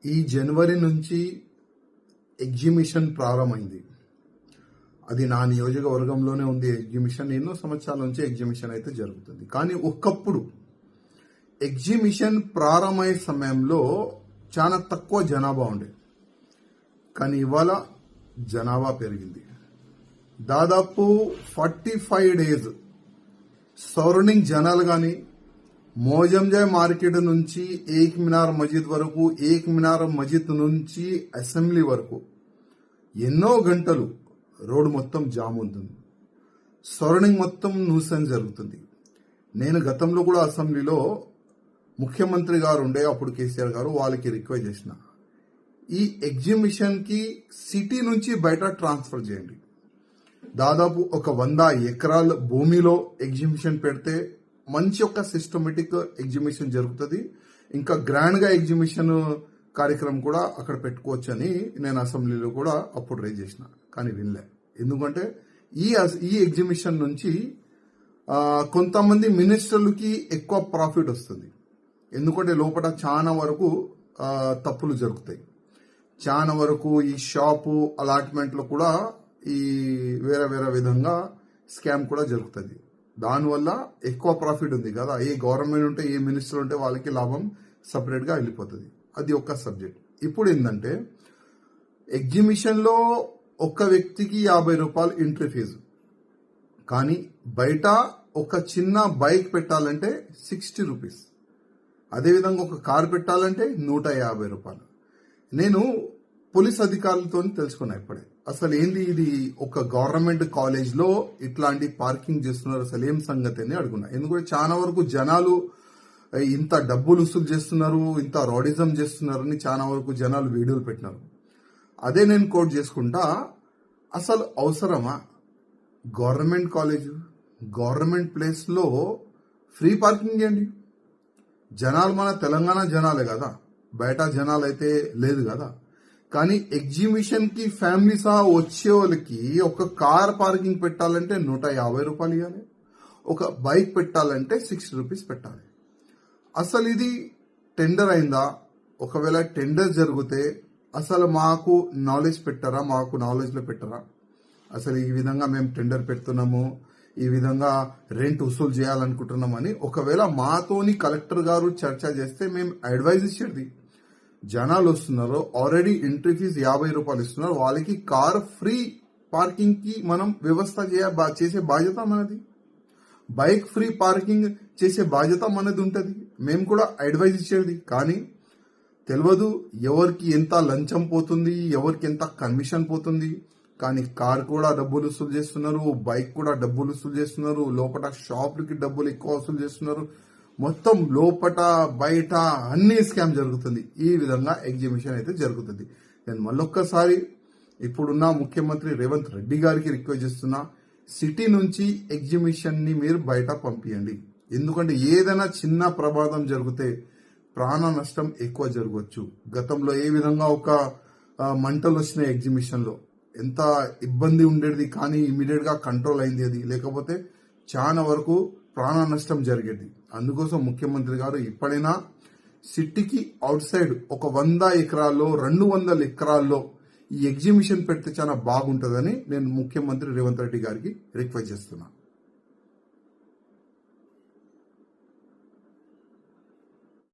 ఈ జనవరి నుంచి ఎగ్జిబిషన్ ప్రారంభమైంది. అది నా నియోజకవర్గంలోనే ఉంది. ఎగ్జిబిషన్ ఎన్నో సంవత్సరాల నుంచి ఎగ్జిబిషన్ అయితే జరుగుతుంది. కానీ ఒకప్పుడు ఎగ్జిబిషన్ ప్రారంభమయ్యే సమయంలో చాలా తక్కువ జనాభా ఉండేది. కానీ ఇవాళ జనాభా పెరిగింది. దాదాపు 45 డేస్ సరౌండింగ్ జనాలు కానీ మోజంజాయ్ మార్కెట్ నుంచి ఏక్ మినార్ మస్జిద్ వరకు, ఏక్ మినార్ మస్జిద్ నుంచి అసెంబ్లీ వరకు ఎన్నో గంటలు రోడ్డు మొత్తం జామ్ ఉంటుంది. సరౌండింగ్ మొత్తం న్యూసెన్స్ జరుగుతుంది. నేను గతంలో కూడా అసెంబ్లీలో ముఖ్యమంత్రి గారు ఉండే, అప్పుడు కేసీఆర్ గారు, వాళ్ళకి రిక్వెస్ట్ చేసిన, ఈ ఎగ్జిబిషన్కి సిటీ నుంచి బయట ట్రాన్స్ఫర్ చేయండి. దాదాపు ఒక 100 ఎకరాల భూమిలో ఎగ్జిబిషన్ పెడితే మంచి ఒక సిస్టమేటిక్ ఎగ్జిబిషన్ జరుగుతుంది. ఇంకా గ్రాండ్గా ఎగ్జిబిషన్ కార్యక్రమం కూడా అక్కడ పెట్టుకోవచ్చు అని నేను అసెంబ్లీలో కూడా అప్పుడు రైజ్ చేసిన. కానీ వినలే. ఎందుకంటే ఈ ఎగ్జిబిషన్ నుంచి కొంతమంది మినిస్టర్లకి ఎక్కువ ప్రాఫిట్ వస్తుంది. ఎందుకంటే లోపల చాలా వరకు తప్పులు జరుగుతాయి. చాలా వరకు ఈ షాపు అలాట్మెంట్లో కూడా ఈ వేరే వేరే విధంగా స్కామ్ కూడా జరుగుతుంది. దానివల్ల ఎక్కువ ప్రాఫిట్ ఉంది కదా. ఏ గవర్నమెంట్ ఉంటే, ఏ మినిస్టర్ ఉంటే వాళ్ళకి లాభం సపరేట్గా వెళ్ళిపోతుంది. అది ఒక సబ్జెక్ట్. ఇప్పుడు ఏంటంటే ఎగ్జిబిషన్లో ఒక్క వ్యక్తికి 50 రూపాయలు ఎంట్రీ ఫీజు. కానీ బయట ఒక చిన్న బైక్ పెట్టాలంటే 60 రూపీస్. అదేవిధంగా ఒక కార్ పెట్టాలంటే 150 రూపాయలు. నేను పోలీస్ అధికారులతో తెలుసుకున్నా ఇప్పుడే, అసలు ఏంది ఇది, ఒక గవర్నమెంట్ కాలేజ్లో ఇట్లాంటి పార్కింగ్ చేస్తున్నారు, అసలు ఏం సంగతి అని అడుగున్నా. ఎందుకంటే చాలా వరకు జనాలు ఇంత డబ్బులు వసూలు చేస్తున్నారు, ఇంత రాడిజం చేస్తున్నారు అని చాలా వరకు జనాలు వీడియోలు పెట్టినారు. అదే నేను కోట్ చేసుకుంటా, అసలు అవసరమా గవర్నమెంట్ కాలేజ్, గవర్నమెంట్ ప్లేస్లో ఫ్రీ పార్కింగ్ చేయండి. జనాలు మన తెలంగాణ జనాలే కదా, బయట జనాలు అయితే లేదు కదా. కానీ ఎగ్జిబిషన్కి ఫ్యామిలీ సహా వచ్చే వాళ్ళకి ఒక కార్ పార్కింగ్ పెట్టాలంటే 150 రూపాయలు ఇవ్వాలి, ఒక బైక్ పెట్టాలంటే 60 రూపీస్ పెట్టాలి. అసలు ఇది టెండర్ అయిందా? ఒకవేళ టెండర్ జరిగితే అసలు మాకు నాలెడ్జ్ పెట్టారా, మాకు నాలెడ్జ్లో పెట్టారా? అసలు ఈ విధంగా మేము టెండర్ పెడుతున్నాము, ఈ విధంగా రెంట్ వసూలు చేయాలనుకుంటున్నామని ఒకవేళ మాతోని కలెక్టర్ గారు చర్చ చేస్తే మేము అడ్వైజ్ ఇచ్చేది. జనాలు వస్తున్నారు, ఆల్రెడీ ఎంట్రీ ఫీజు 50 రూపాయలు ఇస్తున్నారు, వాళ్ళకి కార్ ఫ్రీ పార్కింగ్ కి మనం వ్యవస్థ చేసే బాధ్యత మనది. బైక్ ఫ్రీ పార్కింగ్ చేసే బాధ్యత మనది ఉంటుంది. మేము కూడా అడ్వైజ్ ఇచ్చేది. కానీ తెలియదు ఎవరికి ఎంత లంచం పోతుంది, ఎవరికి ఎంత కమిషన్ పోతుంది. కానీ కార్ కూడా డబ్బులు వసూలు చేస్తున్నారు, బైక్ కూడా డబ్బులు వసూలు చేస్తున్నారు, లోపల షాపులకి డబ్బులు ఎక్కువ వసూలు చేస్తున్నారు. మొత్తం లోపట బయట అన్ని స్కామ్ జరుగుతుంది. ఈ విధంగా ఎగ్జిబిషన్ అయితే జరుగుతుంది. నేను మళ్ళొక్కసారి ఇప్పుడున్న ముఖ్యమంత్రి రేవంత్ రెడ్డి గారికి రిక్వెస్ట్ చేస్తున్నా, సిటీ నుంచి ఎగ్జిబిషన్ ని మీరు బయట పంపించండి. ఎందుకంటే ఏదైనా చిన్న ప్రమాదం జరిగితే ప్రాణ నష్టం ఎక్కువ జరగవచ్చు. గతంలో ఏ విధంగా ఒక మంటలు వచ్చిన ఎగ్జిబిషన్ లో ఎంత ఇబ్బంది ఉండేది, కానీ ఇమీడియట్ గా కంట్రోల్ అయింది అది. లేకపోతే చాలా వరకు ప్రాణ నష్టం జరిగేది. అందుకోసం ముఖ్యమంత్రి గారు ఇప్పుడైనా సిటీకి అవుట్ సైడ్ ఒక 100 ఎకరాల్లో 200 ఎకరాల్లో ఈ ఎగ్జిబిషన్ పెడితే చాలా బాగుంటుందని నేను ముఖ్యమంత్రి రేవంత్ రెడ్డి గారికి రిక్వెస్ట్ చేస్తున్నా.